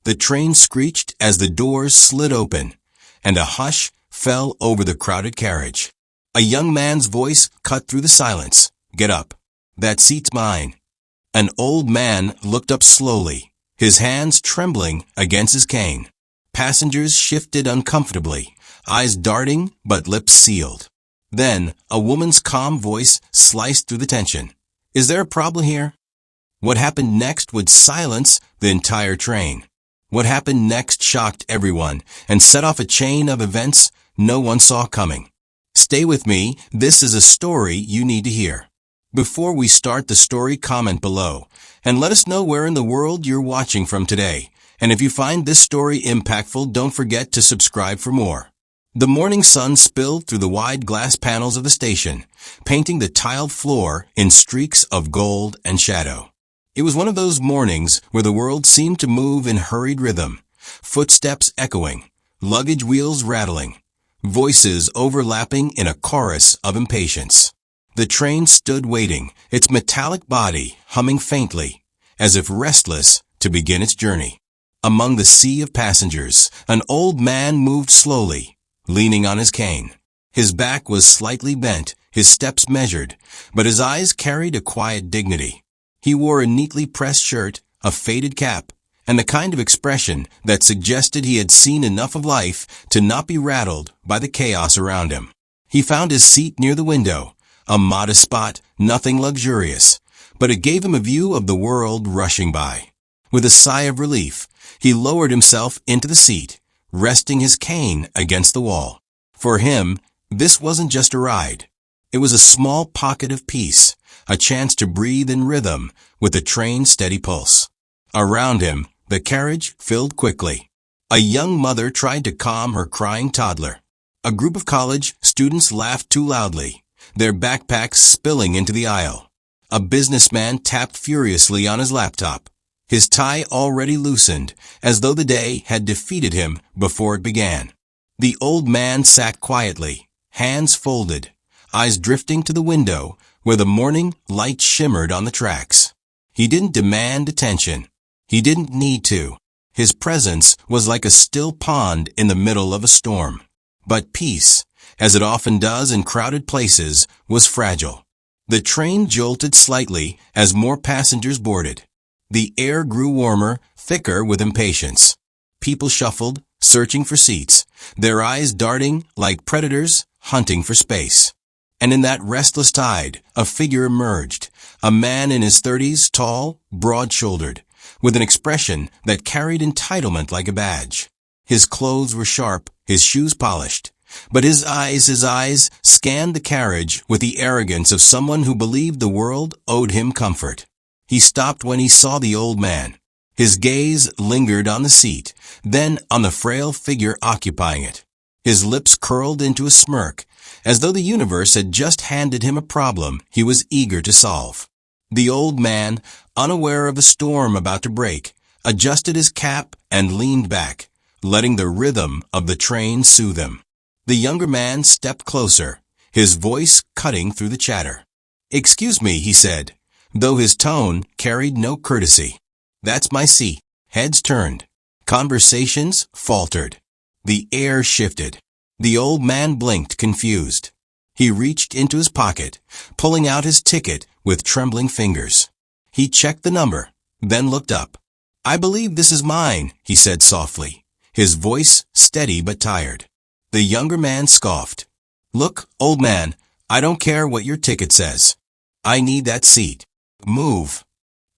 The train screeched as the doors slid open, and a hush fell over the crowded carriage. A young man's voice cut through the silence. "Get up. That seat's mine." An old man looked up slowly, his hands trembling against his cane. Passengers shifted uncomfortably, eyes darting but lips sealed. Then a woman's calm voice sliced through the tension. "Is there a problem here?" What happened next would silence the entire train. What happened next shocked everyone and set off a chain of events no one saw coming. Stay with me, this is a story you need to hear. Before we start the story, comment below and let us know where in the world you're watching from today. And if you find this story impactful, don't forget to subscribe for more. The morning sun spilled through the wide glass panels of the station, painting the tiled floor in streaks of gold and shadow. It was one of those mornings where the world seemed to move in hurried rhythm, footsteps echoing, luggage wheels rattling, voices overlapping in a chorus of impatience. The train stood waiting, its metallic body humming faintly, as if restless to begin its journey. Among the sea of passengers, an old man moved slowly, leaning on his cane. His back was slightly bent, his steps measured, but his eyes carried a quiet dignity. He wore a neatly pressed shirt, a faded cap, and the kind of expression that suggested he had seen enough of life to not be rattled by the chaos around him. He found his seat near the window, a modest spot, nothing luxurious, but it gave him a view of the world rushing by. With a sigh of relief, he lowered himself into the seat, resting his cane against the wall. For him, this wasn't just a ride. It was a small pocket of peace, a chance to breathe in rhythm with the train's steady pulse. Around him, the carriage filled quickly. A young mother tried to calm her crying toddler. A group of college students laughed too loudly, their backpacks spilling into the aisle. A businessman tapped furiously on his laptop, his tie already loosened, as though the day had defeated him before it began. The old man sat quietly, hands folded, eyes drifting to the window where the morning light shimmered on the tracks. He didn't demand attention. He didn't need to. His presence was like a still pond in the middle of a storm. But peace, as it often does in crowded places, was fragile. The train jolted slightly as more passengers boarded. The air grew warmer, thicker with impatience. People shuffled, searching for seats, their eyes darting like predators hunting for space. And in that restless tide, a figure emerged, a man in his 30s, tall, broad-shouldered, with an expression that carried entitlement like a badge. His clothes were sharp, his shoes polished, but his eyes scanned the carriage with the arrogance of someone who believed the world owed him comfort. He stopped when he saw the old man. His gaze lingered on the seat, then on the frail figure occupying it. His lips curled into a smirk, as though the universe had just handed him a problem he was eager to solve. The old man, unaware of a storm about to break, adjusted his cap and leaned back, letting the rhythm of the train soothe him. The younger man stepped closer, his voice cutting through the chatter. "Excuse me," he said, though his tone carried no courtesy. "That's my seat." Heads turned. Conversations faltered. The air shifted. The old man blinked, confused. He reached into his pocket, pulling out his ticket with trembling fingers. He checked the number, then looked up. "I believe this is mine," he said softly, his voice steady but tired. The younger man scoffed. "Look, old man, I don't care what your ticket says. I need that seat. Move."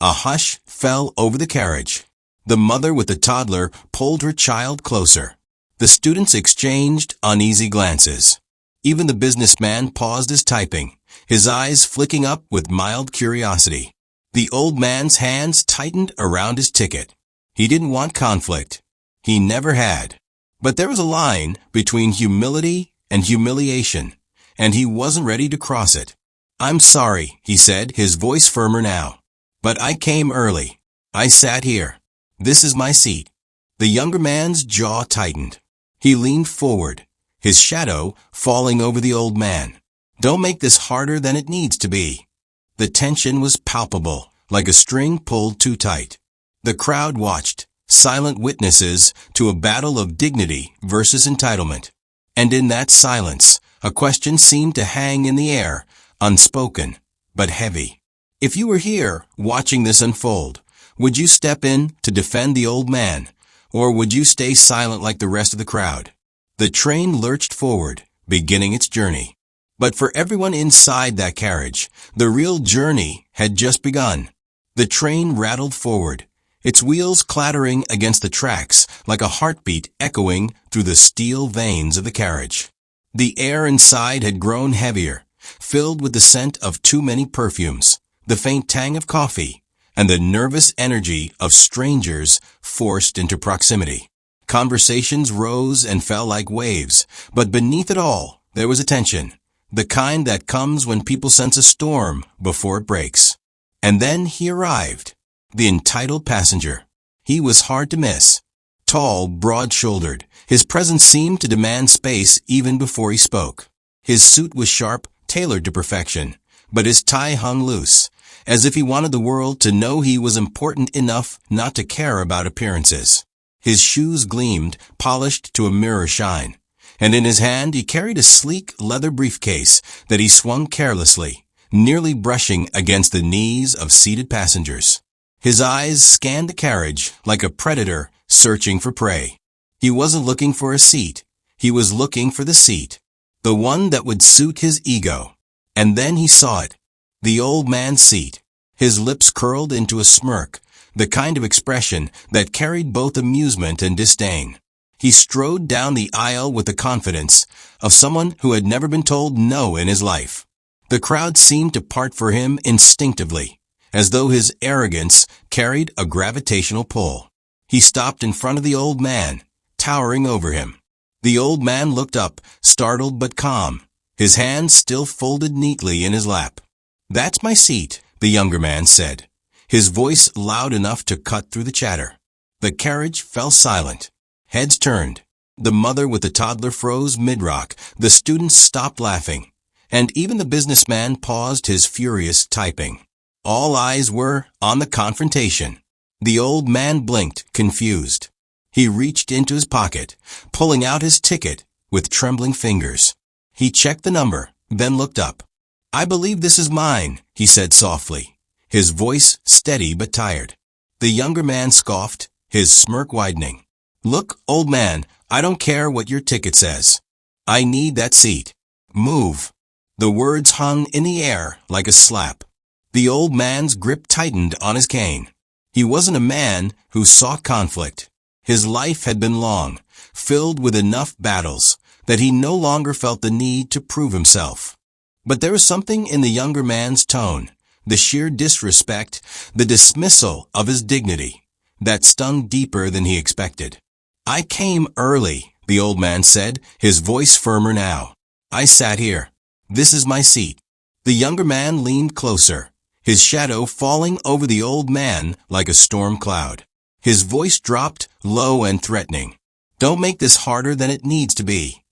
A hush fell over the carriage. The mother with the toddler pulled her child closer. The students exchanged uneasy glances. Even the businessman paused his typing, his eyes flicking up with mild curiosity. The old man's hands tightened around his ticket. He didn't want conflict. He never had. But there was a line between humility and humiliation, and he wasn't ready to cross it. "I'm sorry," he said, his voice firmer now. "But I came early. I sat here. This is my seat." The younger man's jaw tightened. He leaned forward, his shadow falling over the old man. "Don't make this harder than it needs to be." The tension was palpable, like a string pulled too tight. The crowd watched, silent witnesses to a battle of dignity versus entitlement. And in that silence, a question seemed to hang in the air, unspoken, but heavy. If you were here, watching this unfold, would you step in to defend the old man, or would you stay silent like the rest of the crowd? The train lurched forward, beginning its journey. But for everyone inside that carriage, the real journey had just begun. The train rattled forward, its wheels clattering against the tracks like a heartbeat echoing through the steel veins of the carriage. The air inside had grown heavier, filled with the scent of too many perfumes, the faint tang of coffee, and the nervous energy of strangers forced into proximity. Conversations rose and fell like waves, but beneath it all, there was a tension, the kind that comes when people sense a storm before it breaks. And then he arrived, the entitled passenger. He was hard to miss. Tall, broad-shouldered, his presence seemed to demand space even before he spoke. His suit was sharp, tailored to perfection, but his tie hung loose, as if he wanted the world to know he was important enough not to care about appearances. His shoes gleamed, polished to a mirror shine, and in his hand he carried a sleek leather briefcase that he swung carelessly, nearly brushing against the knees of seated passengers. His eyes scanned the carriage like a predator searching for prey. He wasn't looking for a seat. He was looking for the seat, the one that would suit his ego. And then he saw it, the old man's seat. His lips curled into a smirk, the kind of expression that carried both amusement and disdain. He strode down the aisle with the confidence of someone who had never been told no in his life. The crowd seemed to part for him instinctively, as though his arrogance carried a gravitational pull. He stopped in front of the old man, towering over him. The old man looked up, startled but calm, his hands still folded neatly in his lap. "That's my seat," the younger man said, his voice loud enough to cut through the chatter. The carriage fell silent. Heads turned. The mother with the toddler froze mid-rock. The students stopped laughing, and even the businessman paused his furious typing. All eyes were on the confrontation. The old man blinked, confused. He reached into his pocket, pulling out his ticket with trembling fingers. He checked the number, then looked up. "I believe this is mine," he said softly, his voice steady but tired. The younger man scoffed, his smirk widening. "Look, old man, I don't care what your ticket says. I need that seat. Move." The words hung in the air like a slap. The old man's grip tightened on his cane. He wasn't a man who sought conflict. His life had been long, filled with enough battles that he no longer felt the need to prove himself. But there was something in the younger man's tone, the sheer disrespect, the dismissal of his dignity, that stung deeper than he expected. "I came early," the old man said, his voice firmer now. "I sat here. This is my seat." The younger man leaned closer, his shadow falling over the old man like a storm cloud. His voice dropped, low and threatening. "Don't make this harder than it needs to be."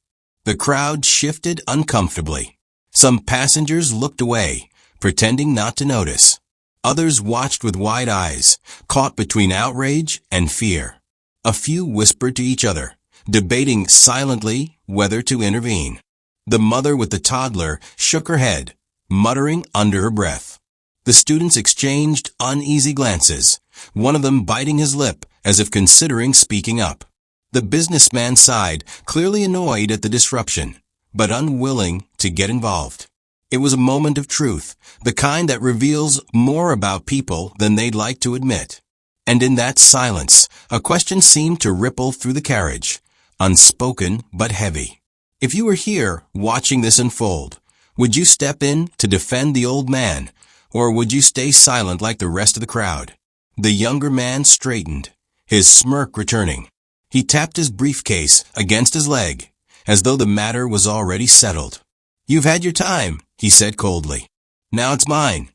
The crowd shifted uncomfortably. Some passengers looked away, pretending not to notice. Others watched with wide eyes, caught between outrage and fear. A few whispered to each other, debating silently whether to intervene. The mother with the toddler shook her head, muttering under her breath. The students exchanged uneasy glances, one of them biting his lip as if considering speaking up. The businessman sighed, clearly annoyed at the disruption, but unwilling to get involved. It was a moment of truth, the kind that reveals more about people than they'd like to admit. And in that silence, a question seemed to ripple through the carriage, unspoken but heavy. If you were here watching this unfold, would you step in to defend the old man, or would you stay silent like the rest of the crowd? The younger man straightened, his smirk returning. He tapped his briefcase against his leg, as though the matter was already settled. "You've had your time," he said coldly. "Now it's mine."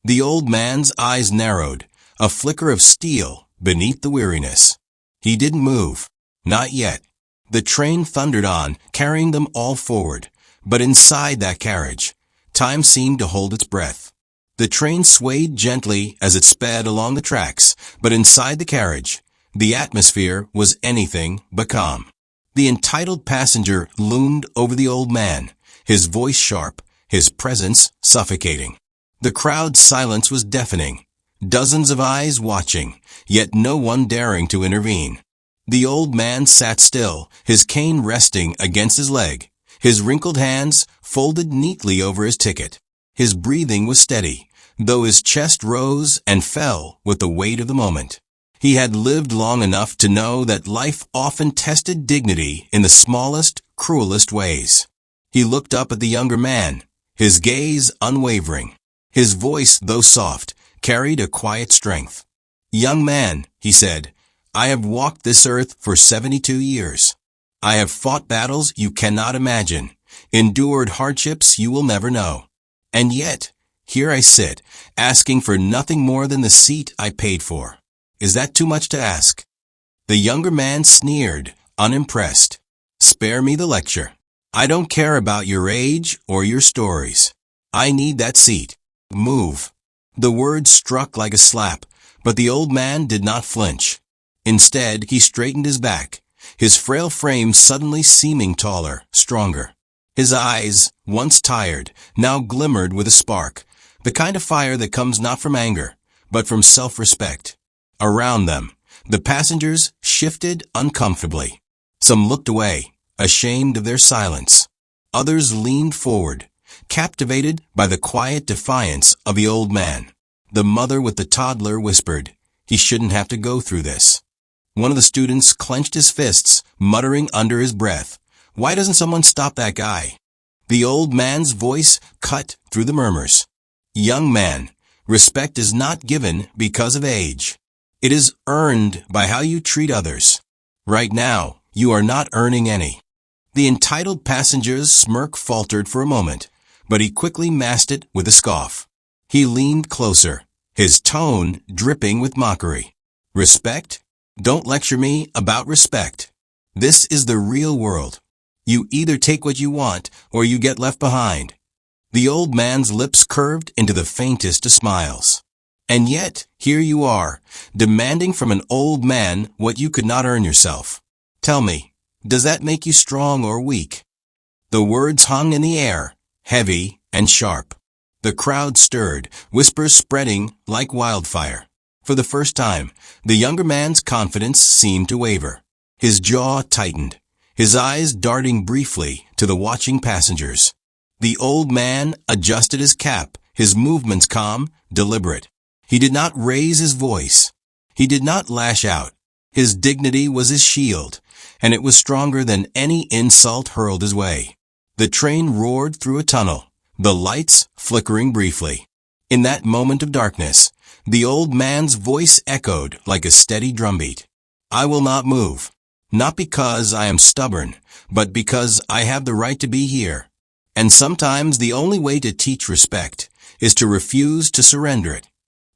The old man's eyes narrowed, a flicker of steel beneath the weariness. He didn't move. Not yet. The train thundered on, carrying them all forward, but inside that carriage, time seemed to hold its breath. The train swayed gently as it sped along the tracks, but inside the carriage, The atmosphere was anything but calm. The entitled passenger loomed over the old man, his voice sharp, his presence suffocating. The crowd's silence was deafening. Dozens of eyes watching, yet no one daring to intervene. The old man sat still, his cane resting against his leg, his wrinkled hands folded neatly over his ticket. His breathing was steady, though his chest rose and fell with the weight of the moment. He had lived long enough to know that life often tested dignity in the smallest, cruelest ways. He looked up at the younger man, his gaze unwavering. His voice, though soft, carried a quiet strength. "Young man," he said, "I have walked this earth for 72 years. I have fought battles you cannot imagine, endured hardships you will never know. And yet, here I sit, asking for nothing more than the seat I paid for. Is that too much to ask?" The younger man sneered, unimpressed. "Spare me the lecture. I don't care about your age or your stories. I need that seat. Move." The words struck like a slap, but the old man did not flinch. Instead, he straightened his back, his frail frame suddenly seeming taller, stronger. His eyes, once tired, now glimmered with a spark, the kind of fire that comes not from anger, but from self-respect. Around them, the passengers shifted uncomfortably. Some looked away, ashamed of their silence. Others leaned forward, captivated by the quiet defiance of the old man. The mother with the toddler whispered, "He shouldn't have to go through this." One of the students clenched his fists, muttering under his breath, "Why doesn't someone stop that guy?" The old man's voice cut through the murmurs. "Young man, respect is not given because of age. It is earned by how you treat others. Right now, you are not earning any." The entitled passenger's smirk faltered for a moment, but he quickly masked it with a scoff. He leaned closer, his tone dripping with mockery. "Respect? Don't lecture me about respect. This is the real world. You either take what you want or you get left behind." The old man's lips curved into the faintest of smiles. "And yet, here you are, demanding from an old man what you could not earn yourself. Tell me, does that make you strong or weak?" The words hung in the air, heavy and sharp. The crowd stirred, whispers spreading like wildfire. For the first time, the younger man's confidence seemed to waver. His jaw tightened, his eyes darting briefly to the watching passengers. The old man adjusted his cap, his movements calm, deliberate. He did not raise his voice. He did not lash out. His dignity was his shield, and it was stronger than any insult hurled his way. The train roared through a tunnel, the lights flickering briefly. In that moment of darkness, the old man's voice echoed like a steady drumbeat. "I will not move, not because I am stubborn, but because I have the right to be here. And sometimes the only way to teach respect is to refuse to surrender it."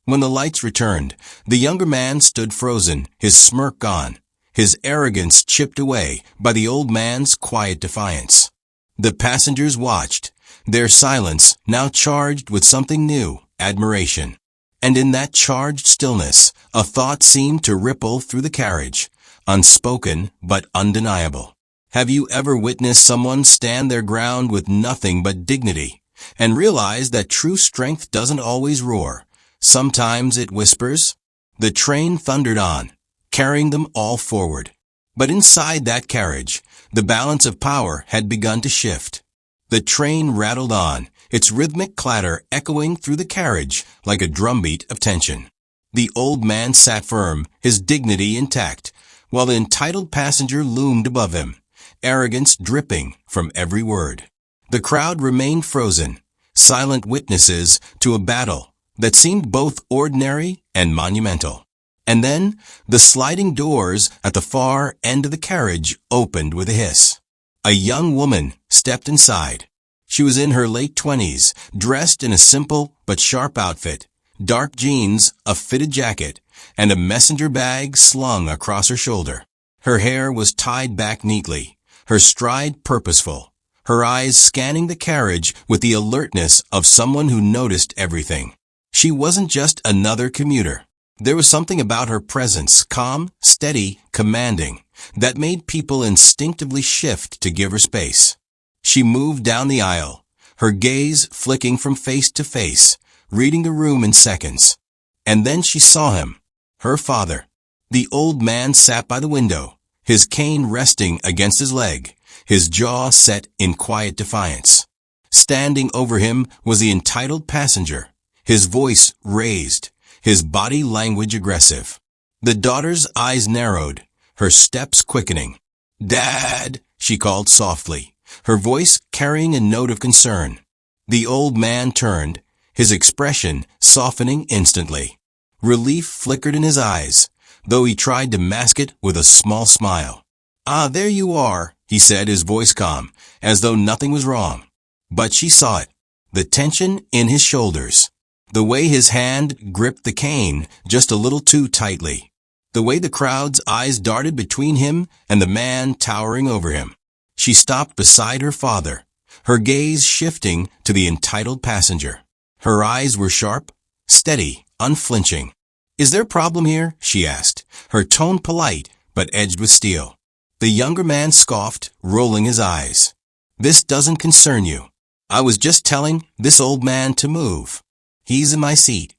When the lights returned, the younger man stood frozen, his smirk gone, his arrogance chipped away by the old man's quiet defiance. The passengers watched, their silence now charged with something new, admiration. And in that charged stillness, a thought seemed to ripple through the carriage, unspoken but undeniable. Have you ever witnessed someone stand their ground with nothing but dignity, and realize that true strength doesn't always roar? Sometimes it whispers. The train thundered on, carrying them all forward. But inside that carriage, the balance of power had begun to shift. The train rattled on, its rhythmic clatter echoing through the carriage like a drumbeat of tension. The old man sat firm, his dignity intact, while the entitled passenger loomed above him, arrogance dripping from every word. The crowd remained frozen, silent witnesses to a battle that seemed both ordinary and monumental. And then, the sliding doors at the far end of the carriage opened with a hiss. A young woman stepped inside. She was in her late 20s, dressed in a simple but sharp outfit, dark jeans, a fitted jacket, and a messenger bag slung across her shoulder. Her hair was tied back neatly, her stride purposeful, her eyes scanning the carriage with the alertness of someone who noticed everything. She wasn't just another commuter. There was something about her presence, calm, steady, commanding, that made people instinctively shift to give her space. She moved down the aisle, her gaze flicking from face to face, reading the room in seconds. And then she saw him, her father. The old man sat by the window, his cane resting against his leg, his jaw set in quiet defiance. Standing over him was the entitled passenger, his voice raised, his body language aggressive. The daughter's eyes narrowed, her steps quickening. "Dad," she called softly, her voice carrying a note of concern. The old man turned, his expression softening instantly. Relief flickered in his eyes, though he tried to mask it with a small smile. "Ah, there you are," he said, his voice calm, as though nothing was wrong. But she saw it, the tension in his shoulders, the way his hand gripped the cane just a little too tightly, the way the crowd's eyes darted between him and the man towering over him. She stopped beside her father, her gaze shifting to the entitled passenger. Her eyes were sharp, steady, unflinching. "Is there a problem here?" she asked, her tone polite but edged with steel. The younger man scoffed, rolling his eyes. "This doesn't concern you. I was just telling this old man to move. He's in my seat."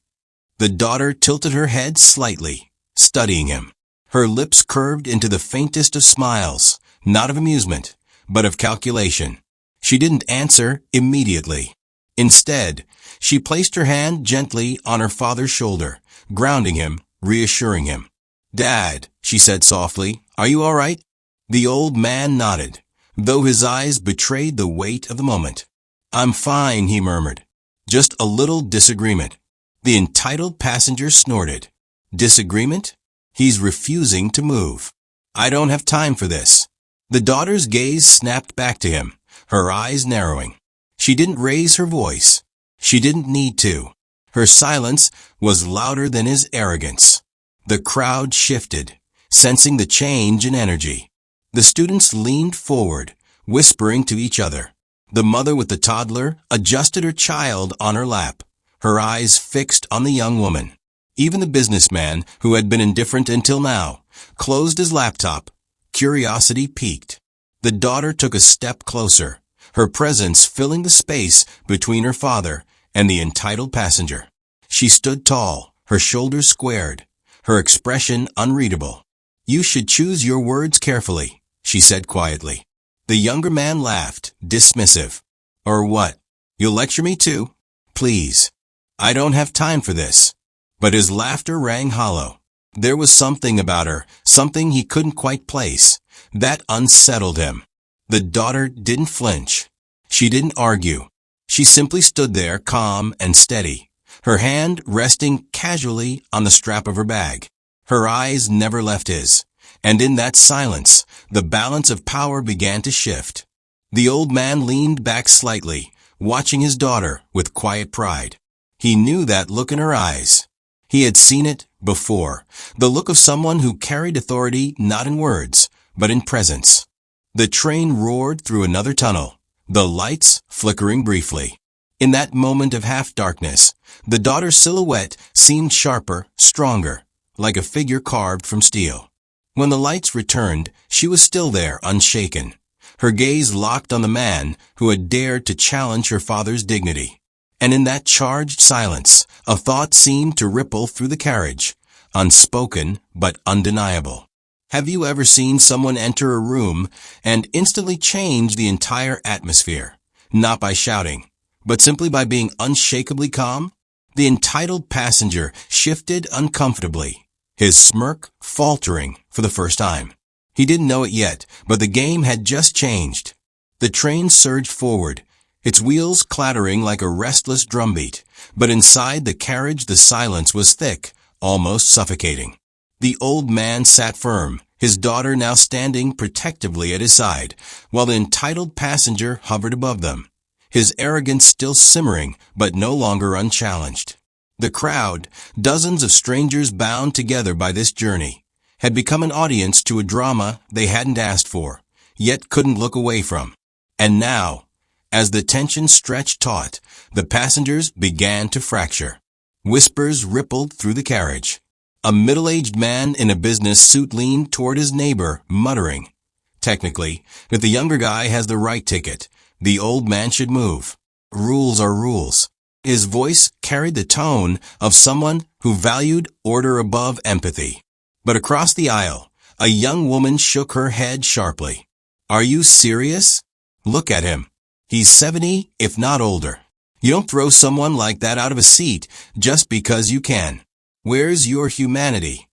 The daughter tilted her head slightly, studying him. Her lips curved into the faintest of smiles, not of amusement, but of calculation. She didn't answer immediately. Instead, she placed her hand gently on her father's shoulder, grounding him, reassuring him. "Dad," she said softly, "are you all right?" The old man nodded, though his eyes betrayed the weight of the moment. "I'm fine," he murmured. "Just a little disagreement." The entitled passenger snorted. "Disagreement? He's refusing to move. I don't have time for this." The daughter's gaze snapped back to him, her eyes narrowing. She didn't raise her voice. She didn't need to. Her silence was louder than his arrogance. The crowd shifted, sensing the change in energy. The students leaned forward, whispering to each other. The mother with the toddler adjusted her child on her lap, her eyes fixed on the young woman. Even the businessman, who had been indifferent until now, closed his laptop. Curiosity piqued. The daughter took a step closer, her presence filling the space between her father and the entitled passenger. She stood tall, her shoulders squared, her expression unreadable. "You should choose your words carefully," she said quietly. The younger man laughed, dismissive. "Or what? You'll lecture me too? Please. I don't have time for this." But his laughter rang hollow. There was something about her, something he couldn't quite place, that unsettled him. The daughter didn't flinch. She didn't argue. She simply stood there, calm and steady, her hand resting casually on the strap of her bag. Her eyes never left his, and in that silence, the balance of power began to shift. The old man leaned back slightly, watching his daughter with quiet pride. He knew that look in her eyes. He had seen it before, the look of someone who carried authority not in words, but in presence. The train roared through another tunnel, the lights flickering briefly. In that moment of half-darkness, the daughter's silhouette seemed sharper, stronger, like a figure carved from steel. When the lights returned, she was still there, unshaken, her gaze locked on the man who had dared to challenge her father's dignity. And in that charged silence, a thought seemed to ripple through the carriage, unspoken but undeniable. Have you ever seen someone enter a room and instantly change the entire atmosphere, not by shouting, but simply by being unshakably calm? The entitled passenger shifted uncomfortably, his smirk faltering for the first time. He didn't know it yet, but the game had just changed. The train surged forward, its wheels clattering like a restless drumbeat, but inside the carriage the silence was thick, almost suffocating. The old man sat firm, his daughter now standing protectively at his side, while the entitled passenger hovered above them, his arrogance still simmering but no longer unchallenged. The crowd, dozens of strangers bound together by this journey, had become an audience to a drama they hadn't asked for, yet couldn't look away from. And now, as the tension stretched taut, the passengers began to fracture. Whispers rippled through the carriage. A middle-aged man in a business suit leaned toward his neighbor, muttering, "Technically, if the younger guy has the right ticket, the old man should move. Rules are rules." His voice carried the tone of someone who valued order above empathy. But across the aisle, a young woman shook her head sharply. "Are you serious? Look at him. He's 70, if not older. You don't throw someone like that out of a seat just because you can. Where's your humanity?"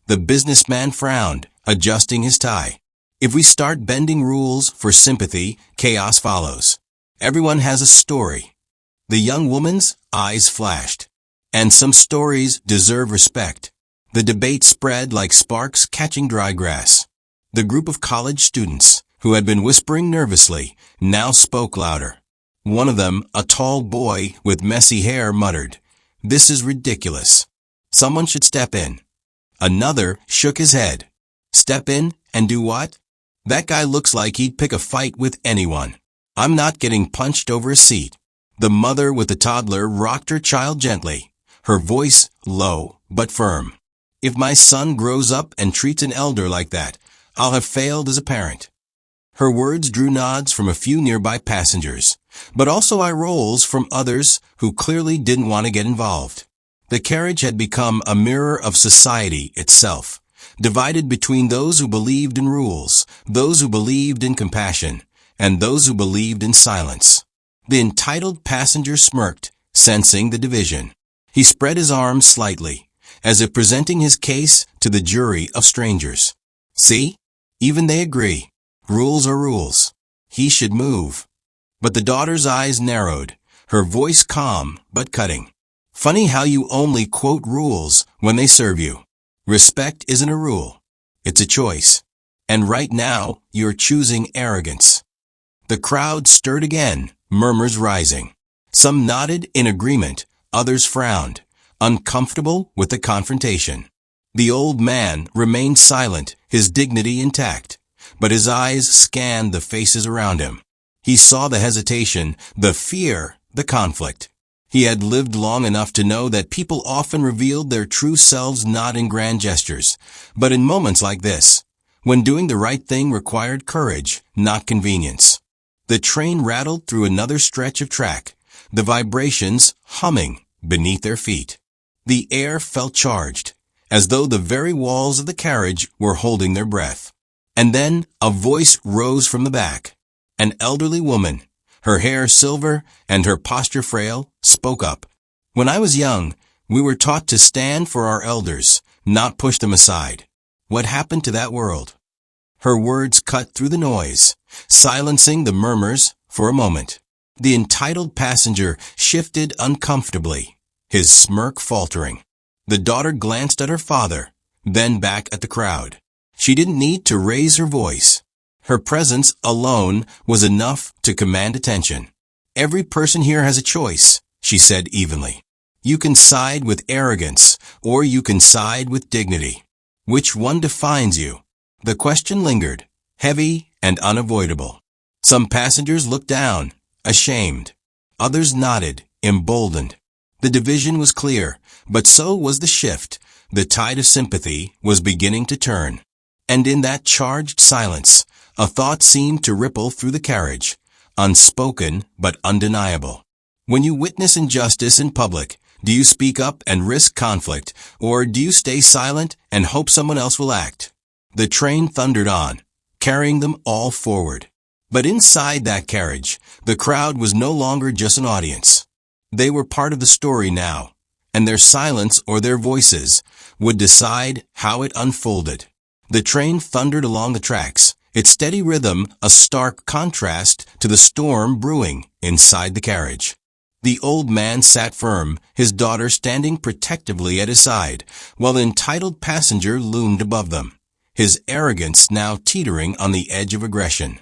The businessman frowned, adjusting his tie. If we start bending rules for sympathy, chaos follows. Everyone has a story. The young woman's eyes flashed. And some stories deserve respect. The debate spread like sparks catching dry grass. The group of college students, who had been whispering nervously, now spoke louder. One of them, a tall boy with messy hair, muttered, "This is ridiculous. Someone should step in." Another shook his head. "Step in and do what? That guy looks like he'd pick a fight with anyone. I'm not getting punched over a seat." The mother with the toddler rocked her child gently, her voice low but firm. "If my son grows up and treats an elder like that, I'll have failed as a parent." Her words drew nods from a few nearby passengers, but also eye rolls from others who clearly didn't want to get involved. The carriage had become a mirror of society itself, divided between those who believed in rules, those who believed in compassion, and those who believed in silence. The entitled passenger smirked, sensing the division. He spread his arms slightly, as if presenting his case to the jury of strangers. "See? Even they agree. Rules are rules. He should move." But the daughter's eyes narrowed, her voice calm but cutting. "Funny how you only quote rules when they serve you. Respect isn't a rule. It's a choice. And right now, you're choosing arrogance." The crowd stirred again, murmurs rising. Some nodded in agreement, others frowned, uncomfortable with the confrontation. The old man remained silent, his dignity intact, but his eyes scanned the faces around him. He saw the hesitation, the fear, the conflict. He had lived long enough to know that people often revealed their true selves not in grand gestures, but in moments like this, when doing the right thing required courage, not convenience. The train rattled through another stretch of track, the vibrations humming beneath their feet. The air felt charged, as though the very walls of the carriage were holding their breath. And then a voice rose from the back. An elderly woman, her hair silver and her posture frail, spoke up. "When I was young, we were taught to stand for our elders, not push them aside. What happened to that world?" Her words cut through the noise, silencing the murmurs for a moment. The entitled passenger shifted uncomfortably, his smirk faltering. The daughter glanced at her father, then back at the crowd. She didn't need to raise her voice. Her presence alone was enough to command attention. "Every person here has a choice," she said evenly. "You can side with arrogance, or you can side with dignity. Which one defines you?" The question lingered, heavy and unavoidable. Some passengers looked down, ashamed. Others nodded, emboldened. The division was clear, but so was the shift. The tide of sympathy was beginning to turn. And in that charged silence, a thought seemed to ripple through the carriage, unspoken but undeniable. When you witness injustice in public, do you speak up and risk conflict, or do you stay silent and hope someone else will act? The train thundered on, carrying them all forward. But inside that carriage, the crowd was no longer just an audience. They were part of the story now, and their silence or their voices would decide how it unfolded. The train thundered along the tracks, its steady rhythm a stark contrast to the storm brewing inside the carriage. The old man sat firm, his daughter standing protectively at his side, while the entitled passenger loomed above them, his arrogance now teetering on the edge of aggression.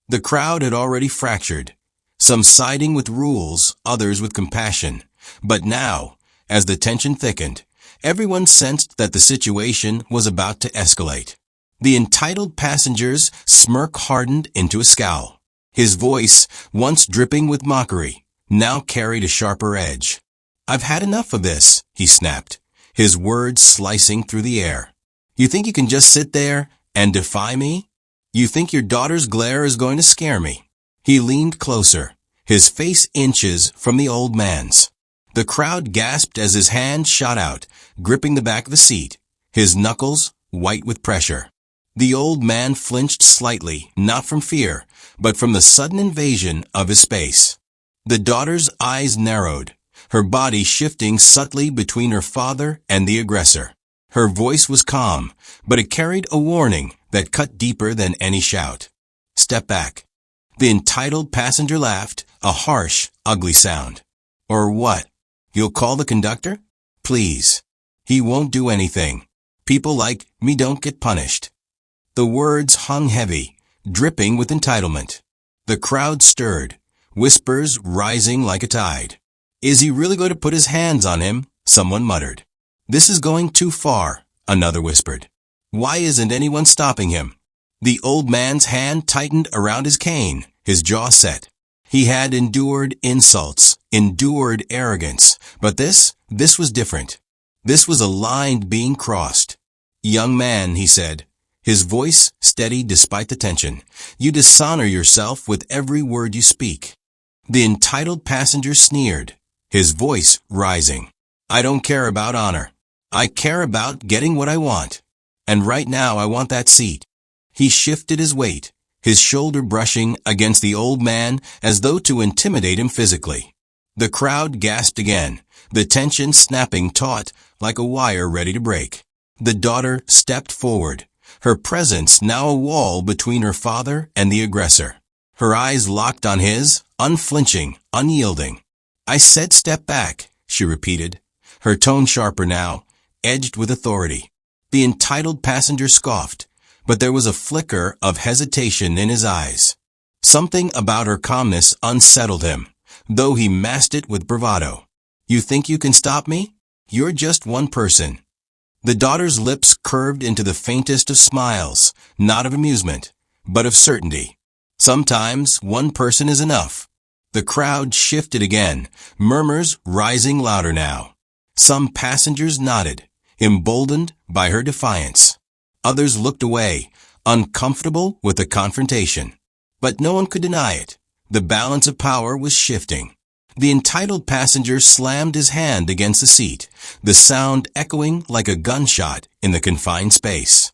The crowd had already fractured, some siding with rules, others with compassion. But now, as the tension thickened, everyone sensed that the situation was about to escalate. The entitled passenger's smirk hardened into a scowl. His voice, once dripping with mockery, now carried a sharper edge. "I've had enough of this," he snapped, his words slicing through the air. You think you can just sit there and defy me? You think your daughter's glare is going to scare me? He leaned closer, his face inches from the old man's. The crowd gasped as his hand shot out, gripping the back of the seat, his knuckles white with pressure. The old man flinched slightly, not from fear, but from the sudden invasion of his space. The daughter's eyes narrowed, her body shifting subtly between her father and the aggressor. Her voice was calm, but it carried a warning that cut deeper than any shout. Step back. The entitled passenger laughed, a harsh, ugly sound. Or what? You'll call the conductor? Please. He won't do anything. People like me don't get punished. The words hung heavy, dripping with entitlement. The crowd stirred, whispers rising like a tide. Is he really going to put his hands on him? Someone muttered. This is going too far, another whispered. Why isn't anyone stopping him? The old man's hand tightened around his cane, his jaw set. He had endured insults, endured arrogance, but this was different. This was a line being crossed. Young man, he said, his voice steady despite the tension, you dishonor yourself with every word you speak. The entitled passenger sneered, his voice rising. I don't care about honor. I care about getting what I want. And right now I want that seat. He shifted his weight, his shoulder brushing against the old man as though to intimidate him physically. The crowd gasped again, the tension snapping taut like a wire ready to break. The daughter stepped forward, her presence now a wall between her father and the aggressor. Her eyes locked on his, unflinching, unyielding. I said step back, she repeated, her tone sharper now, edged with authority. The entitled passenger scoffed, but there was a flicker of hesitation in his eyes. Something about her calmness unsettled him, though he masked it with bravado. You think you can stop me? You're just one person. The daughter's lips curved into the faintest of smiles, not of amusement, but of certainty. Sometimes one person is enough. The crowd shifted again, murmurs rising louder now. Some passengers nodded, emboldened by her defiance. Others looked away, uncomfortable with the confrontation. But no one could deny it. The balance of power was shifting. The entitled passenger slammed his hand against the seat, the sound echoing like a gunshot in the confined space.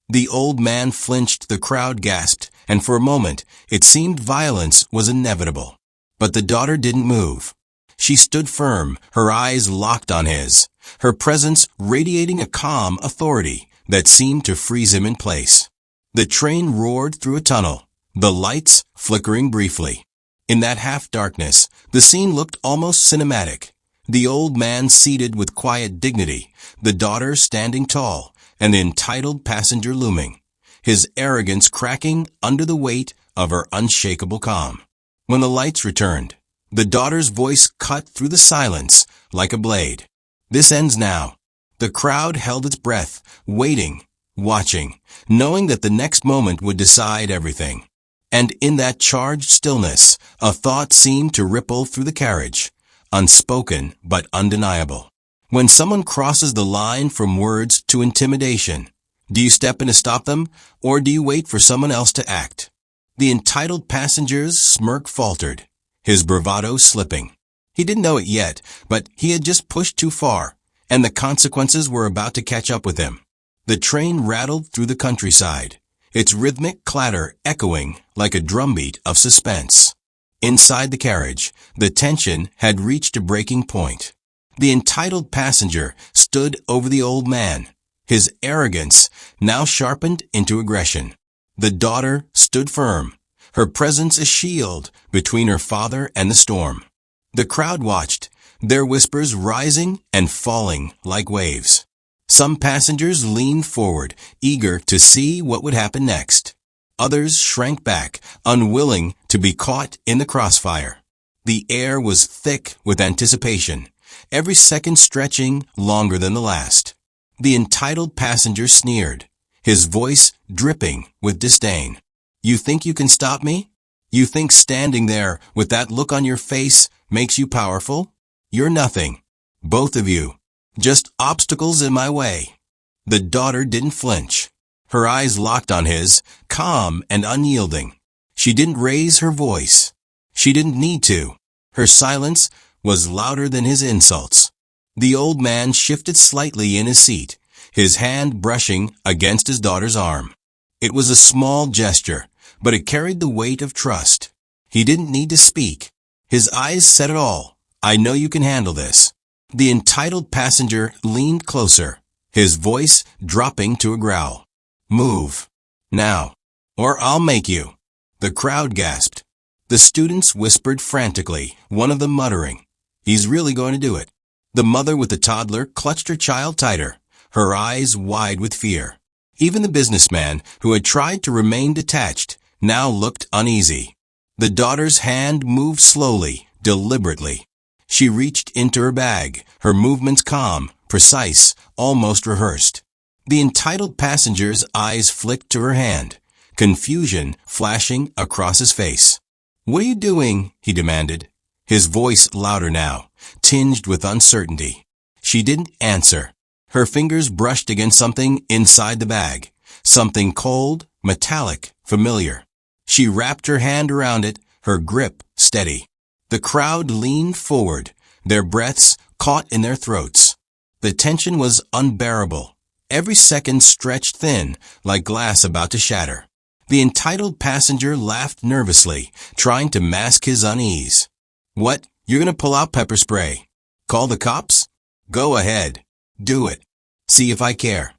The old man flinched, the crowd gasped, and for a moment it seemed violence was inevitable. But the daughter didn't move. She stood firm, her eyes locked on his, her presence radiating a calm authority that seemed to freeze him in place. The train roared through a tunnel, the lights flickering briefly. In that half-darkness, the scene looked almost cinematic. The old man seated with quiet dignity, the daughter standing tall, and the entitled passenger looming, his arrogance cracking under the weight of her unshakable calm. When the lights returned, the daughter's voice cut through the silence like a blade. This ends now. The crowd held its breath, waiting, watching, knowing that the next moment would decide everything. And in that charged stillness, a thought seemed to ripple through the carriage, unspoken but undeniable. When someone crosses the line from words to intimidation, do you step in to stop them, or do you wait for someone else to act? The entitled passenger's smirk faltered, his bravado slipping. He didn't know it yet, but he had just pushed too far, and the consequences were about to catch up with him. The train rattled through the countryside, its rhythmic clatter echoing like a drumbeat of suspense. Inside the carriage, the tension had reached a breaking point. The entitled passenger stood over the old man, his arrogance now sharpened into aggression. The daughter stood firm, her presence a shield between her father and the storm. The crowd watched, their whispers rising and falling like waves. Some passengers leaned forward, eager to see what would happen next. Others shrank back, unwilling to be caught in the crossfire. The air was thick with anticipation, every second stretching longer than the last. The entitled passenger sneered, his voice dripping with disdain. You think you can stop me? You think standing there with that look on your face makes you powerful? You're nothing. Both of you. Just obstacles in my way. The daughter didn't flinch. Her eyes locked on his, calm and unyielding. She didn't raise her voice. She didn't need to. Her silence was louder than his insults. The old man shifted slightly in his seat, his hand brushing against his daughter's arm. It was a small gesture, but it carried the weight of trust. He didn't need to speak. His eyes said it all. I know you can handle this. The entitled passenger leaned closer, his voice dropping to a growl. Move. Now. Or I'll make you. The crowd gasped. The students whispered frantically, one of them muttering, He's really going to do it. The mother with the toddler clutched her child tighter, her eyes wide with fear. Even the businessman, who had tried to remain detached, now looked uneasy. The daughter's hand moved slowly, deliberately. She reached into her bag, her movements calm, precise, almost rehearsed. The entitled passenger's eyes flicked to her hand, confusion flashing across his face. What are you doing? He demanded, his voice louder now, tinged with uncertainty. She didn't answer. Her fingers brushed against something inside the bag, something cold, metallic, familiar. She wrapped her hand around it, her grip steady. The crowd leaned forward, their breaths caught in their throats. The tension was unbearable. Every second stretched thin, like glass about to shatter. The entitled passenger laughed nervously, trying to mask his unease. What? You're going to pull out pepper spray? Call the cops? Go ahead. Do it. See if I care.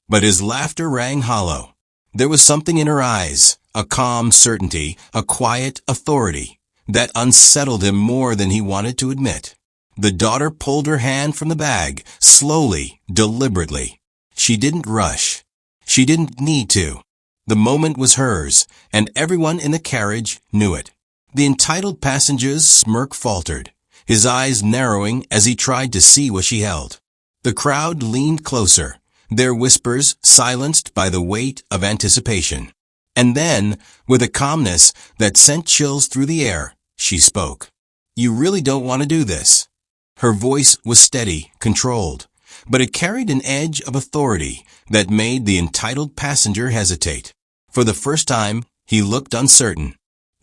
But his laughter rang hollow. There was something in her eyes, a calm certainty, a quiet authority, that unsettled him more than he wanted to admit. The daughter pulled her hand from the bag, slowly, deliberately. She didn't rush. She didn't need to. The moment was hers, and everyone in the carriage knew it. The entitled passenger's smirk faltered, his eyes narrowing as he tried to see what she held. The crowd leaned closer, their whispers silenced by the weight of anticipation. And then, with a calmness that sent chills through the air, she spoke. You really don't want to do this. Her voice was steady, controlled, but it carried an edge of authority that made the entitled passenger hesitate. For the first time, he looked uncertain.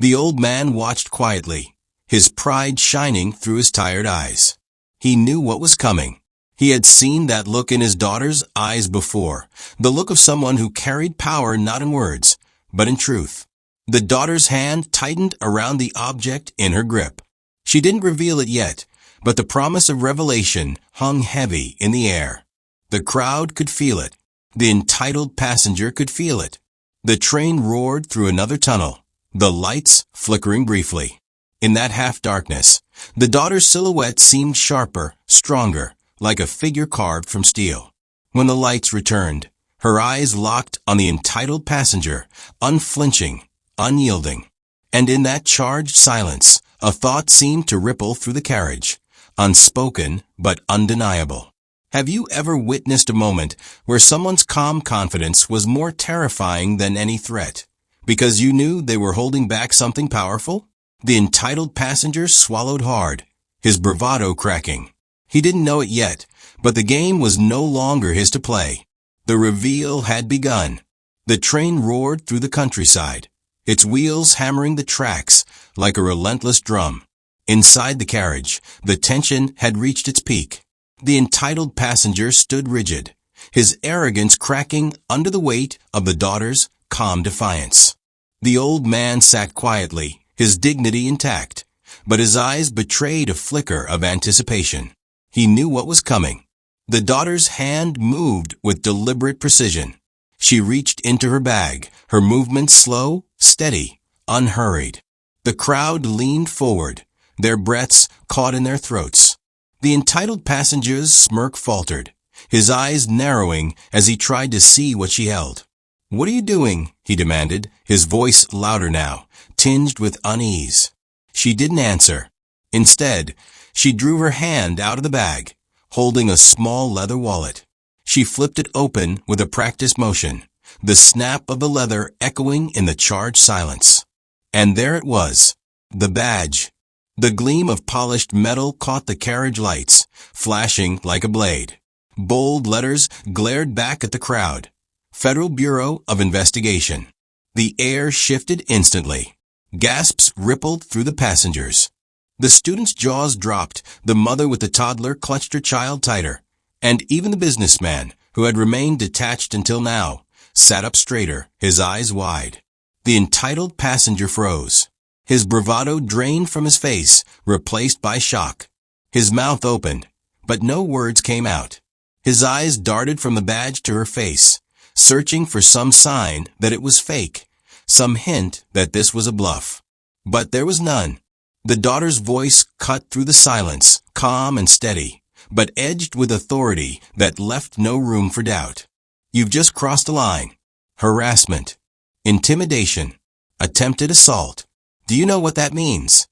The old man watched quietly, his pride shining through his tired eyes. He knew what was coming. He had seen that look in his daughter's eyes before, the look of someone who carried power not in words, but in truth. The daughter's hand tightened around the object in her grip. She didn't reveal it yet, but the promise of revelation hung heavy in the air. The crowd could feel it. The entitled passenger could feel it. The train roared through another tunnel, the lights flickering briefly. In that half-darkness, the daughter's silhouette seemed sharper, stronger, like a figure carved from steel. When the lights returned, her eyes locked on the entitled passenger, unflinching, unyielding. And in that charged silence, a thought seemed to ripple through the carriage, unspoken but undeniable. Have you ever witnessed a moment where someone's calm confidence was more terrifying than any threat, because you knew they were holding back something powerful? The entitled passenger swallowed hard, his bravado cracking. He didn't know it yet, but the game was no longer his to play. The reveal had begun. The train roared through the countryside, its wheels hammering the tracks like a relentless drum. Inside the carriage, the tension had reached its peak. The entitled passenger stood rigid, his arrogance cracking under the weight of the daughter's calm defiance. The old man sat quietly, his dignity intact, but his eyes betrayed a flicker of anticipation. He knew what was coming. The daughter's hand moved with deliberate precision. She reached into her bag, her movements slow, steady, unhurried. The crowd leaned forward, their breaths caught in their throats. The entitled passenger's smirk faltered, his eyes narrowing as he tried to see what she held. What are you doing? He demanded, his voice louder now, tinged with unease. She didn't answer. Instead, she drew her hand out of the bag, holding a small leather wallet. She flipped it open with a practiced motion, the snap of the leather echoing in the charged silence. And there it was, the badge. The gleam of polished metal caught the carriage lights, flashing like a blade. Bold letters glared back at the crowd. Federal Bureau of Investigation. The air shifted instantly. Gasps rippled through the passengers. The students' jaws dropped, the mother with the toddler clutched her child tighter, and even the businessman, who had remained detached until now, sat up straighter, his eyes wide. The entitled passenger froze. His bravado drained from his face, replaced by shock. His mouth opened, but no words came out. His eyes darted from the badge to her face, searching for some sign that it was fake, some hint that this was a bluff. But there was none. The daughter's voice cut through the silence, calm and steady, but edged with authority that left no room for doubt. You've just crossed a line. Harassment. Intimidation. Attempted assault. Do you know what that means?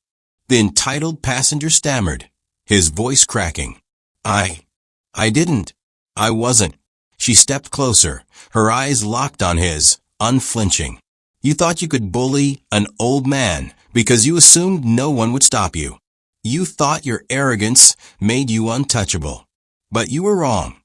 The entitled passenger stammered, his voice cracking. I didn't. I wasn't. She stepped closer, her eyes locked on his, unflinching. You thought you could bully an old man because you assumed no one would stop you. You thought your arrogance made you untouchable. But you were wrong.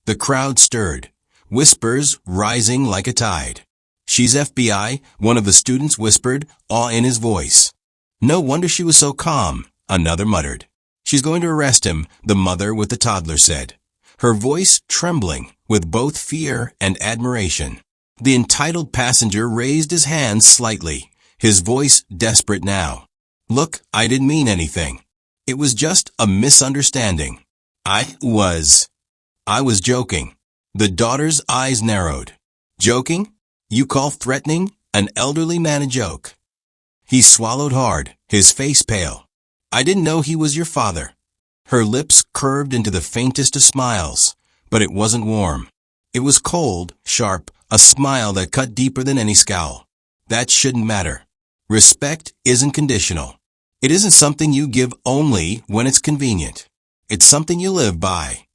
The crowd stirred, whispers rising like a tide. She's FBI, one of the students whispered, awe in his voice. No wonder she was so calm, another muttered. She's going to arrest him, the mother with the toddler said, her voice trembling with both fear and admiration. The entitled passenger raised his hands slightly, his voice desperate now. Look, I didn't mean anything. It was just a misunderstanding. I was joking. The daughter's eyes narrowed. Joking? You call threatening an elderly man a joke? He swallowed hard, his face pale. I didn't know he was your father. Her lips curved into the faintest of smiles, but it wasn't warm. It was cold, sharp, a smile that cut deeper than any scowl. That shouldn't matter. Respect isn't conditional. It isn't something you give only when it's convenient. It's something you live by.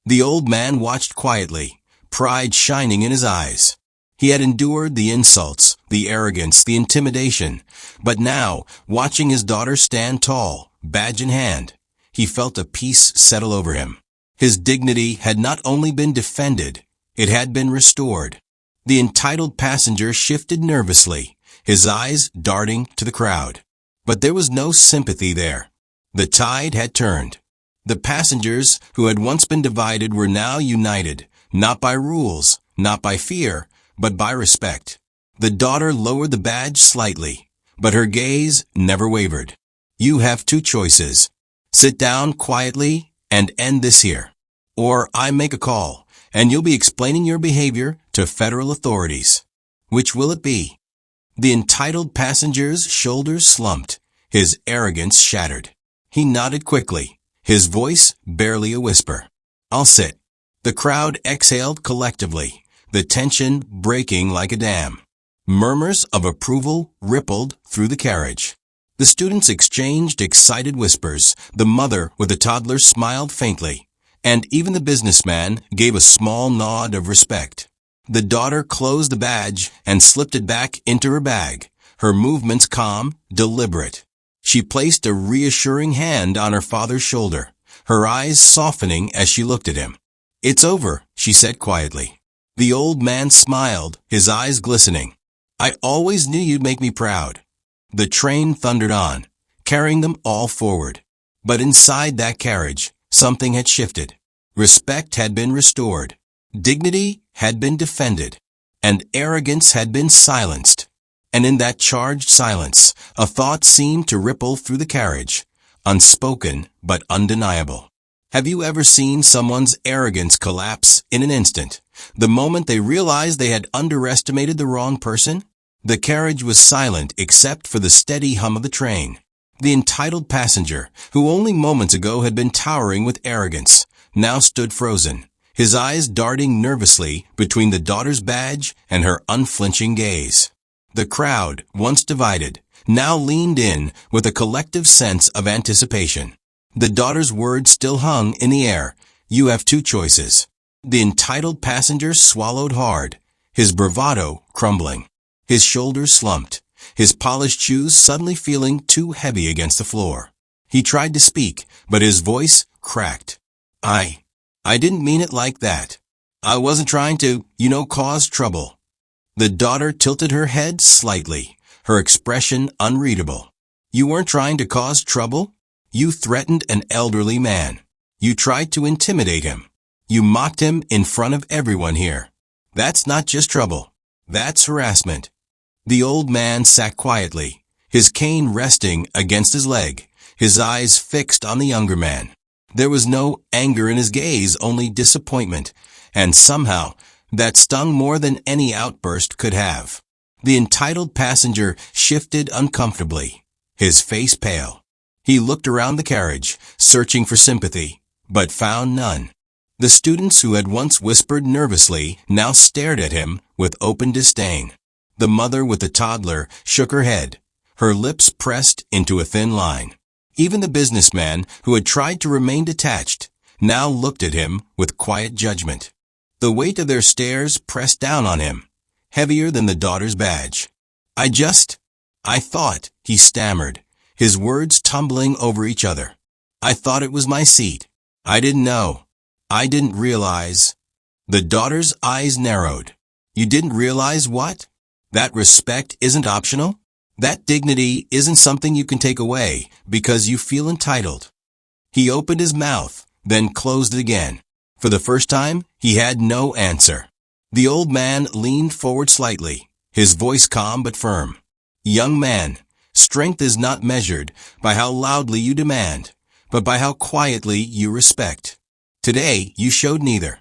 The old man watched quietly, pride shining in his eyes. He had endured the insults, the arrogance, the intimidation, but now, watching his daughter stand tall, badge in hand, he felt a peace settle over him. His dignity had not only been defended, it had been restored. The entitled passenger shifted nervously, his eyes darting to the crowd. But there was no sympathy there. The tide had turned. The passengers who had once been divided were now united, not by rules, not by fear, but by respect. The daughter lowered the badge slightly, but her gaze never wavered. You have two choices. Sit down quietly and end this here. Or I make a call, and you'll be explaining your behavior to federal authorities. Which will it be? The entitled passenger's shoulders slumped, his arrogance shattered. He nodded quickly, his voice barely a whisper. I'll sit. The crowd exhaled collectively, the tension breaking like a dam. Murmurs of approval rippled through the carriage. The students exchanged excited whispers. The mother with the toddler smiled faintly, and even the businessman gave a small nod of respect. The daughter closed the badge and slipped it back into her bag, her movements calm, deliberate. She placed a reassuring hand on her father's shoulder, her eyes softening as she looked at him. It's over, she said quietly. The old man smiled, his eyes glistening. I always knew you'd make me proud. The train thundered on, carrying them all forward. But inside that carriage, something had shifted. Respect had been restored. Dignity had been defended, and arrogance had been silenced. And in that charged silence, a thought seemed to ripple through the carriage, unspoken but undeniable. Have you ever seen someone's arrogance collapse in an instant, the moment they realized they had underestimated the wrong person? The carriage was silent except for the steady hum of the train. The entitled passenger, who only moments ago had been towering with arrogance, now stood frozen, his eyes darting nervously between the daughter's badge and her unflinching gaze. The crowd, once divided, now leaned in with a collective sense of anticipation. The daughter's words still hung in the air. You have two choices. The entitled passenger swallowed hard, his bravado crumbling. His shoulders slumped, his polished shoes suddenly feeling too heavy against the floor. He tried to speak, but his voice cracked. I didn't mean it like that. I wasn't trying to, cause trouble. The daughter tilted her head slightly, her expression unreadable. You weren't trying to cause trouble? You threatened an elderly man. You tried to intimidate him. You mocked him in front of everyone here. That's not just trouble. That's harassment. The old man sat quietly, his cane resting against his leg, his eyes fixed on the younger man. There was no anger in his gaze, only disappointment, and somehow that stung more than any outburst could have. The entitled passenger shifted uncomfortably, his face pale. He looked around the carriage, searching for sympathy, but found none. The students who had once whispered nervously now stared at him with open disdain. The mother with the toddler shook her head, her lips pressed into a thin line. Even the businessman, who had tried to remain detached, now looked at him with quiet judgment. The weight of their stares pressed down on him, heavier than the daughter's badge. I thought, he stammered, his words tumbling over each other. I thought it was my seat. I didn't know. I didn't realize. The daughter's eyes narrowed. You didn't realize what? That respect isn't optional? That dignity isn't something you can take away because you feel entitled. He opened his mouth, then closed it again. For the first time, he had no answer. The old man leaned forward slightly, his voice calm but firm. Young man, strength is not measured by how loudly you demand, but by how quietly you respect. Today, you showed neither.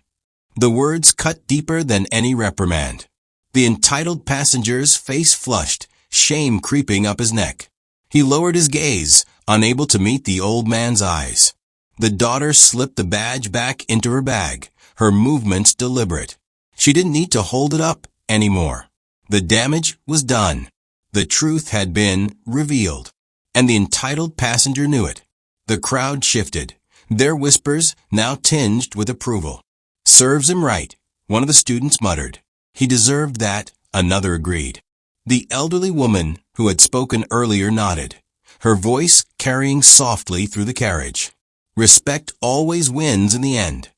The words cut deeper than any reprimand. The entitled passenger's face flushed, shame creeping up his neck. He lowered his gaze, unable to meet the old man's eyes. The daughter slipped the badge back into her bag, her movements deliberate. She didn't need to hold it up anymore. The damage was done. The truth had been revealed. And the entitled passenger knew it. The crowd shifted, their whispers now tinged with approval. Serves him right, one of the students muttered. He deserved that, another agreed. The elderly woman who had spoken earlier nodded, her voice carrying softly through the carriage. Respect always wins in the end.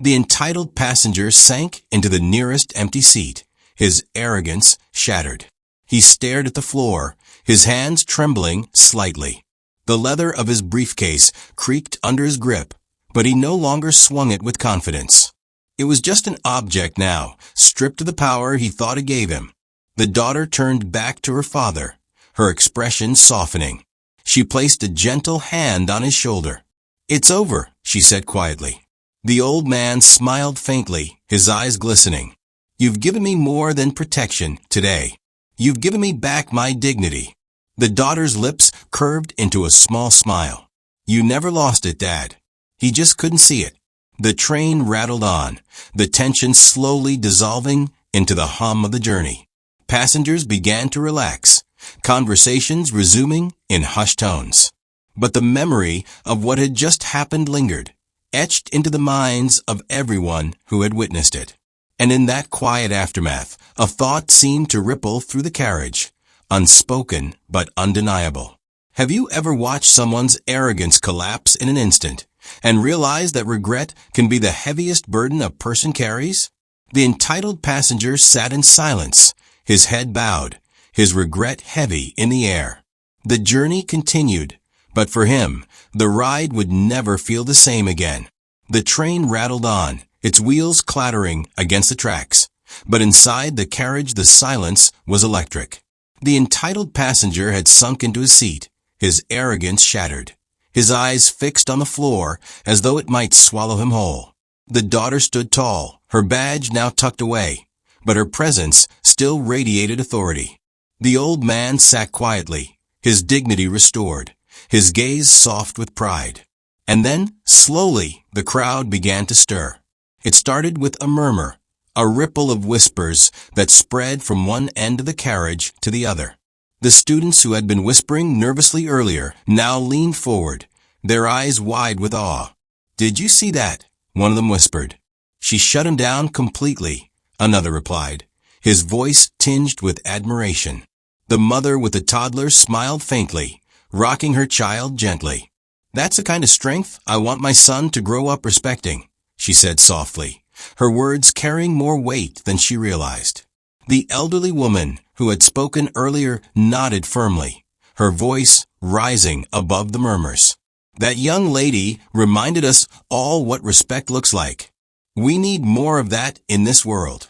The entitled passenger sank into the nearest empty seat, his arrogance shattered. He stared at the floor, his hands trembling slightly. The leather of his briefcase creaked under his grip, but he no longer swung it with confidence. It was just an object now, stripped of the power he thought it gave him. The daughter turned back to her father, her expression softening. She placed a gentle hand on his shoulder. It's over, she said quietly. The old man smiled faintly, his eyes glistening. You've given me more than protection today. You've given me back my dignity. The daughter's lips curved into a small smile. You never lost it, Dad. He just couldn't see it. The train rattled on, the tension slowly dissolving into the hum of the journey. Passengers began to relax, conversations resuming in hushed tones. But the memory of what had just happened lingered, etched into the minds of everyone who had witnessed it. And in that quiet aftermath, a thought seemed to ripple through the carriage, unspoken but undeniable. Have you ever watched someone's arrogance collapse in an instant and realized that regret can be the heaviest burden a person carries? The entitled passenger sat in silence, his head bowed, his regret heavy in the air. The journey continued, but for him, the ride would never feel the same again. The train rattled on, its wheels clattering against the tracks, but inside the carriage the silence was electric. The entitled passenger had sunk into his seat, his arrogance shattered, his eyes fixed on the floor as though it might swallow him whole. The daughter stood tall, her badge now tucked away, but her presence still radiated authority. The old man sat quietly, his dignity restored, his gaze soft with pride. And then, slowly, the crowd began to stir. It started with a murmur, a ripple of whispers that spread from one end of the carriage to the other. The students who had been whispering nervously earlier now leaned forward, their eyes wide with awe. "Did you see that?" one of them whispered. "She shut him down completely," another replied, his voice tinged with admiration. The mother with the toddler smiled faintly, rocking her child gently. That's the kind of strength I want my son to grow up respecting, she said softly, her words carrying more weight than she realized. The elderly woman who had spoken earlier nodded firmly, her voice rising above the murmurs. That young lady reminded us all what respect looks like. We need more of that in this world.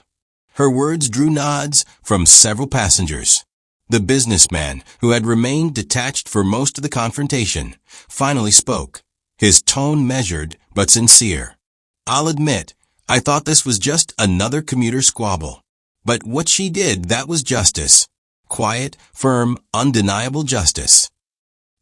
Her words drew nods from several passengers. The businessman, who had remained detached for most of the confrontation, finally spoke, his tone measured but sincere. I'll admit, I thought this was just another commuter squabble. But what she did, that was justice. Quiet, firm, undeniable justice.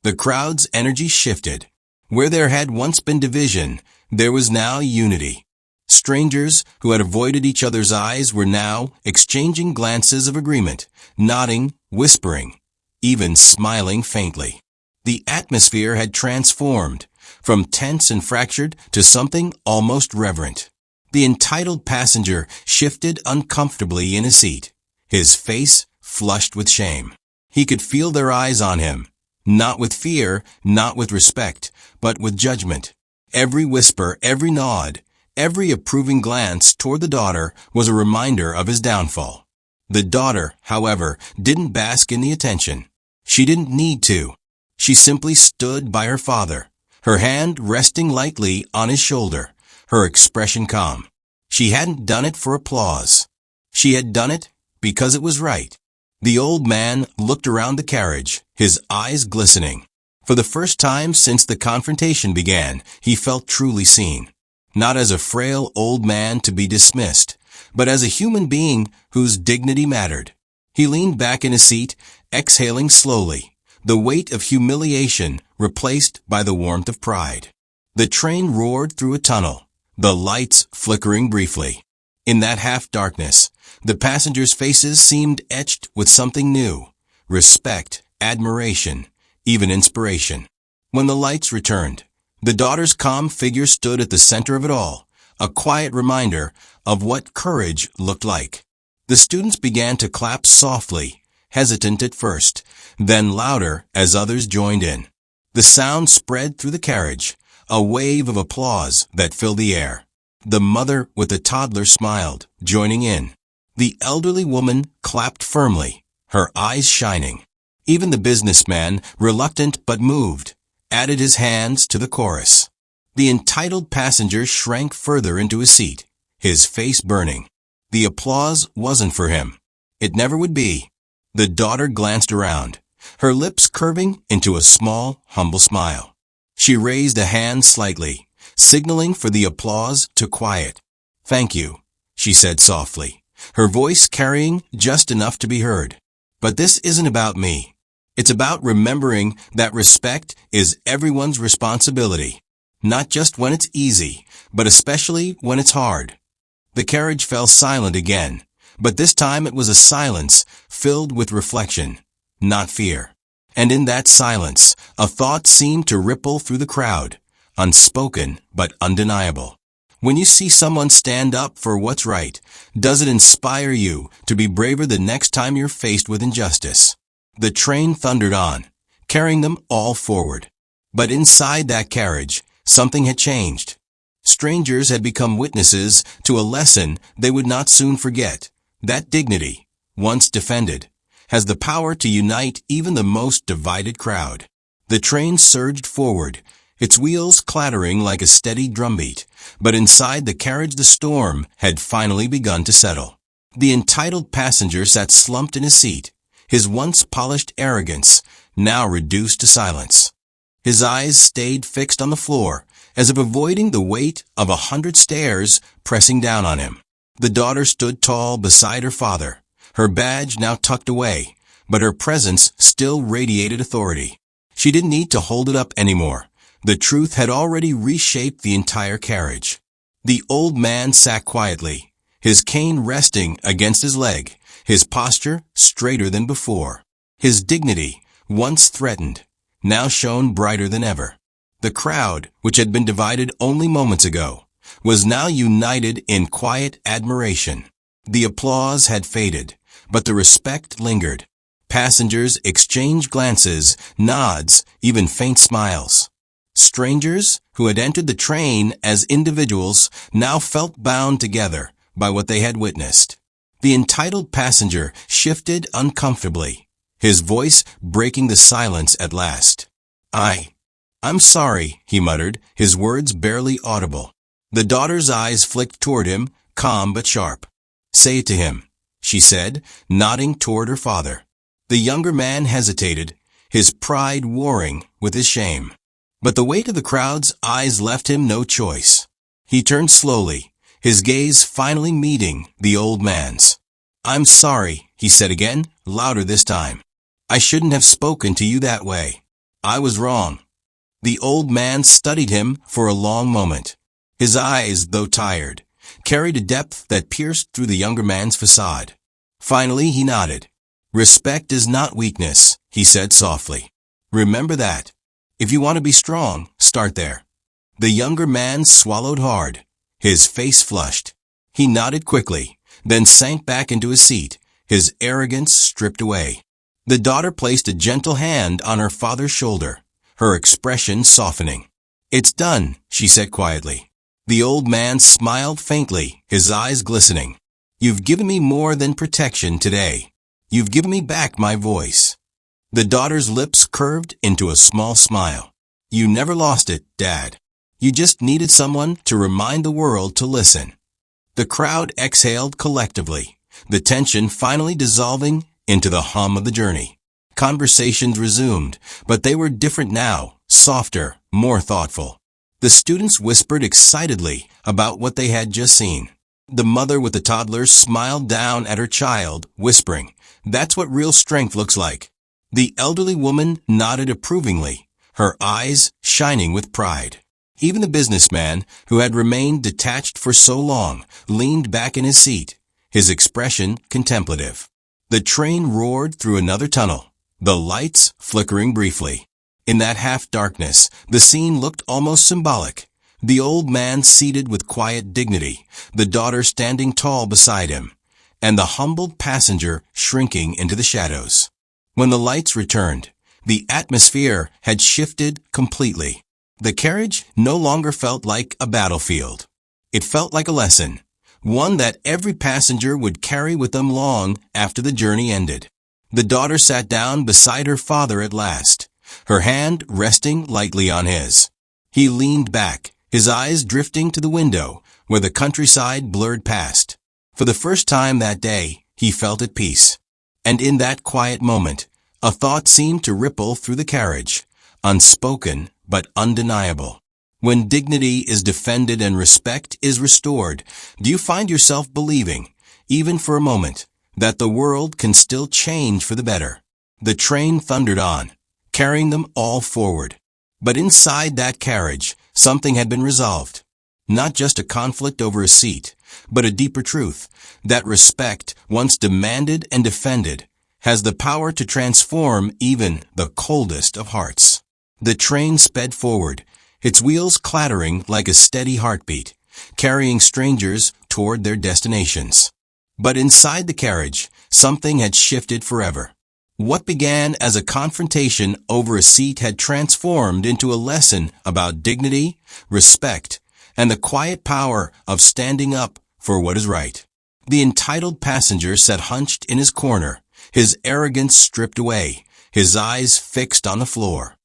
The crowd's energy shifted. Where there had once been division, there was now unity. Strangers who had avoided each other's eyes were now exchanging glances of agreement, nodding, whispering, even smiling faintly. The atmosphere had transformed, from tense and fractured to something almost reverent. The entitled passenger shifted uncomfortably in his seat, his face flushed with shame. He could feel their eyes on him, not with fear, not with respect, but with judgment. Every whisper, every nod, every approving glance toward the daughter was a reminder of his downfall. The daughter, however, didn't bask in the attention. She didn't need to. She simply stood by her father, her hand resting lightly on his shoulder, her expression calm. She hadn't done it for applause. She had done it because it was right. The old man looked around the carriage, his eyes glistening. For the first time since the confrontation began, he felt truly seen. Not as a frail old man to be dismissed, but as a human being whose dignity mattered. He leaned back in his seat, exhaling slowly, the weight of humiliation replaced by the warmth of pride. The train roared through a tunnel, the lights flickering briefly. In that half-darkness, the passengers' faces seemed etched with something new: respect, admiration, even inspiration. When the lights returned, the daughter's calm figure stood at the center of it all, a quiet reminder of what courage looked like. The students began to clap softly, hesitant at first, then louder as others joined in. The sound spread through the carriage, a wave of applause that filled the air. The mother with the toddler smiled, joining in. The elderly woman clapped firmly, her eyes shining. Even the businessman, reluctant but moved, added his hands to the chorus. The entitled passenger shrank further into his seat, his face burning. The applause wasn't for him. It never would be. The daughter glanced around, her lips curving into a small, humble smile. She raised a hand slightly, signaling for the applause to quiet. "Thank you," she said softly, her voice carrying just enough to be heard. "But this isn't about me. It's about remembering that respect is everyone's responsibility, not just when it's easy, but especially when it's hard." The carriage fell silent again, but this time it was a silence filled with reflection, not fear. And in that silence, a thought seemed to ripple through the crowd, unspoken but undeniable. When you see someone stand up for what's right, does it inspire you to be braver the next time you're faced with injustice? The train thundered on, carrying them all forward. But inside that carriage, something had changed. Strangers had become witnesses to a lesson they would not soon forget. That dignity, once defended, has the power to unite even the most divided crowd. The train surged forward, its wheels clattering like a steady drumbeat, but inside the carriage the storm had finally begun to settle. The entitled passenger sat slumped in his seat, his once polished arrogance now reduced to silence. His eyes stayed fixed on the floor, as if avoiding the weight of 100 stares pressing down on him. The daughter stood tall beside her father, her badge now tucked away, but her presence still radiated authority. She didn't need to hold it up anymore. The truth had already reshaped the entire carriage. The old man sat quietly, his cane resting against his leg, his posture straighter than before. His dignity, once threatened, now shone brighter than ever. The crowd, which had been divided only moments ago, was now united in quiet admiration. The applause had faded, but the respect lingered. Passengers exchanged glances, nods, even faint smiles. Strangers who had entered the train as individuals now felt bound together by what they had witnessed. The entitled passenger shifted uncomfortably, his voice breaking the silence at last. I'm sorry, he muttered, his words barely audible. The daughter's eyes flicked toward him, calm but sharp. Say it to him, she said, nodding toward her father. The younger man hesitated, his pride warring with his shame. But the weight of the crowd's eyes left him no choice. He turned slowly, his gaze finally meeting the old man's. I'm sorry, he said again, louder this time. I shouldn't have spoken to you that way. I was wrong. The old man studied him for a long moment. His eyes, though tired, carried a depth that pierced through the younger man's facade. Finally, he nodded. Respect is not weakness, he said softly. Remember that. If you want to be strong, start there. The younger man swallowed hard. His face flushed. He nodded quickly, then sank back into his seat, his arrogance stripped away. The daughter placed a gentle hand on her father's shoulder, her expression softening. It's done, she said quietly. The old man smiled faintly, his eyes glistening. You've given me more than protection today. You've given me back my voice. The daughter's lips curved into a small smile. You never lost it, Dad. You just needed someone to remind the world to listen. The crowd exhaled collectively, the tension finally dissolving into the hum of the journey. Conversations resumed, but they were different now, softer, more thoughtful. The students whispered excitedly about what they had just seen. The mother with the toddler smiled down at her child, whispering, That's what real strength looks like. The elderly woman nodded approvingly, her eyes shining with pride. Even the businessman, who had remained detached for so long, leaned back in his seat, his expression contemplative. The train roared through another tunnel, the lights flickering briefly. In that half-darkness, the scene looked almost symbolic. The old man seated with quiet dignity, the daughter standing tall beside him, and the humbled passenger shrinking into the shadows. When the lights returned, the atmosphere had shifted completely. The carriage no longer felt like a battlefield. It felt like a lesson, one that every passenger would carry with them long after the journey ended. The daughter sat down beside her father at last, her hand resting lightly on his. He leaned back, his eyes drifting to the window, where the countryside blurred past. For the first time that day, he felt at peace. And in that quiet moment, a thought seemed to ripple through the carriage, unspoken but undeniable. When dignity is defended and respect is restored, do you find yourself believing, even for a moment, that the world can still change for the better? The train thundered on, carrying them all forward. But inside that carriage, something had been resolved. Not just a conflict over a seat, but a deeper truth, that respect, once demanded and defended, has the power to transform even the coldest of hearts. The train sped forward, its wheels clattering like a steady heartbeat, carrying strangers toward their destinations. But inside the carriage, something had shifted forever. What began as a confrontation over a seat had transformed into a lesson about dignity, respect, and the quiet power of standing up for what is right. The entitled passenger sat hunched in his corner, his arrogance stripped away, his eyes fixed on the floor.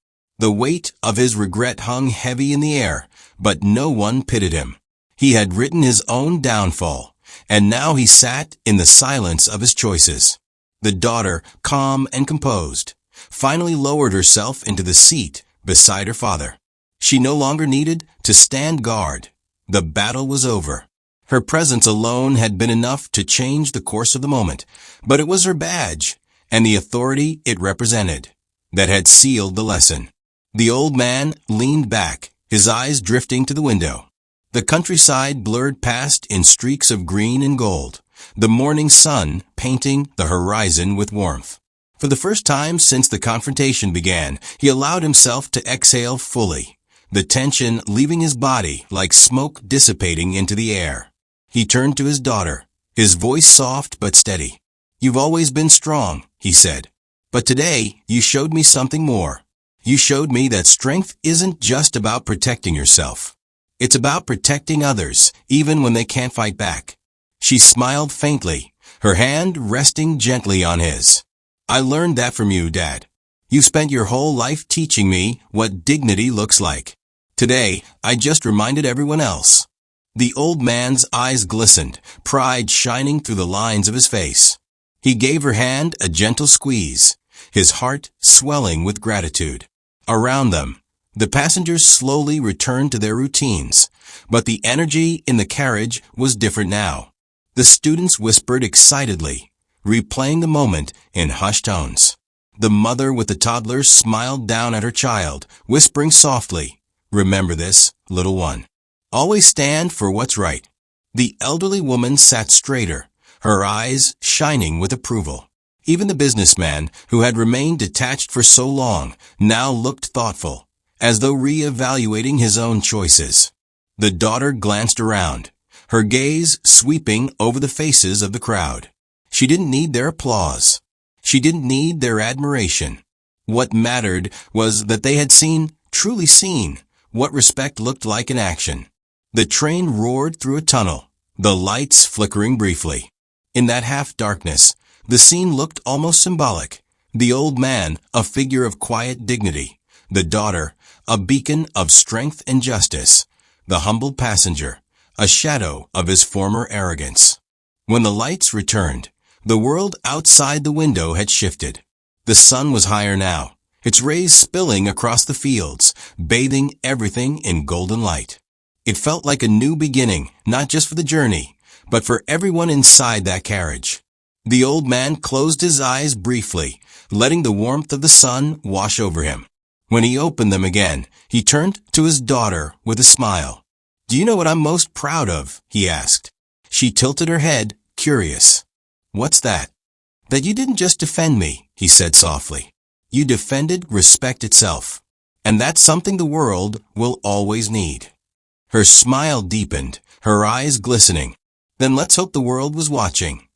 The weight of his regret hung heavy in the air, but no one pitied him. He had written his own downfall, and now he sat in the silence of his choices. The daughter, calm and composed, finally lowered herself into the seat beside her father. She no longer needed to stand guard. The battle was over. Her presence alone had been enough to change the course of the moment, but it was her badge and the authority it represented that had sealed the lesson. The old man leaned back, his eyes drifting to the window. The countryside blurred past in streaks of green and gold, the morning sun painting the horizon with warmth. For the first time since the confrontation began, he allowed himself to exhale fully, the tension leaving his body like smoke dissipating into the air. He turned to his daughter, his voice soft but steady. You've always been strong, he said. But today you showed me something more. You showed me that strength isn't just about protecting yourself. It's about protecting others, even when they can't fight back." She smiled faintly, her hand resting gently on his. "I learned that from you, Dad. You spent your whole life teaching me what dignity looks like. Today, I just reminded everyone else." The old man's eyes glistened, pride shining through the lines of his face. He gave her hand a gentle squeeze, his heart swelling with gratitude. Around them, the passengers slowly returned to their routines, but the energy in the carriage was different now. The students whispered excitedly, replaying the moment in hushed tones. The mother with the toddler smiled down at her child, whispering softly, "Remember this, little one. Always stand for what's right." The elderly woman sat straighter, her eyes shining with approval. Even the businessman, who had remained detached for so long, now looked thoughtful, as though re-evaluating his own choices. The daughter glanced around, her gaze sweeping over the faces of the crowd. She didn't need their applause. She didn't need their admiration. What mattered was that they had seen, truly seen, what respect looked like in action. The train roared through a tunnel, the lights flickering briefly. In that half-darkness, the scene looked almost symbolic. The old man, a figure of quiet dignity. The daughter, a beacon of strength and justice. The humble passenger, a shadow of his former arrogance. When the lights returned, the world outside the window had shifted. The sun was higher now, its rays spilling across the fields, bathing everything in golden light. It felt like a new beginning, not just for the journey, but for everyone inside that carriage. The old man closed his eyes briefly, letting the warmth of the sun wash over him. When he opened them again, he turned to his daughter with a smile. "Do you know what I'm most proud of?" he asked. She tilted her head, curious. "What's that?" "That you didn't just defend me," he said softly. "You defended respect itself. And that's something the world will always need." Her smile deepened, her eyes glistening. "Then let's hope the world was watching."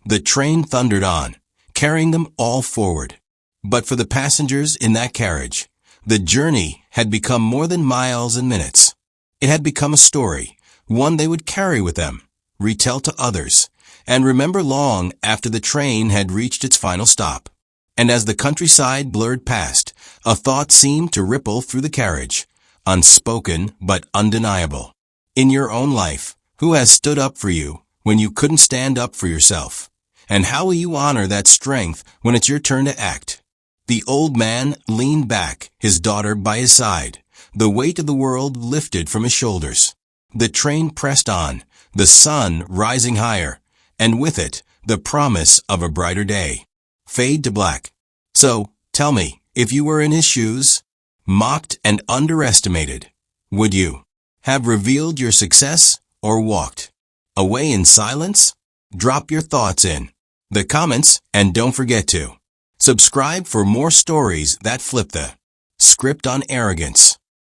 The train thundered on, carrying them all forward. But for the passengers in that carriage, the journey had become more than miles and minutes. It had become a story, one they would carry with them, retell to others, and remember long after the train had reached its final stop. And as the countryside blurred past, a thought seemed to ripple through the carriage, unspoken but undeniable. In your own life, who has stood up for you when you couldn't stand up for yourself? And how will you honor that strength when it's your turn to act? The old man leaned back, his daughter by his side. The weight of the world lifted from his shoulders. The train pressed on, the sun rising higher, and with it, the promise of a brighter day. Fade to black. So, tell me, if you were in his shoes, mocked and underestimated, would you have revealed your success or walked away in silence? Drop your thoughts in the comments and don't forget to subscribe for more stories that flip the script on arrogance.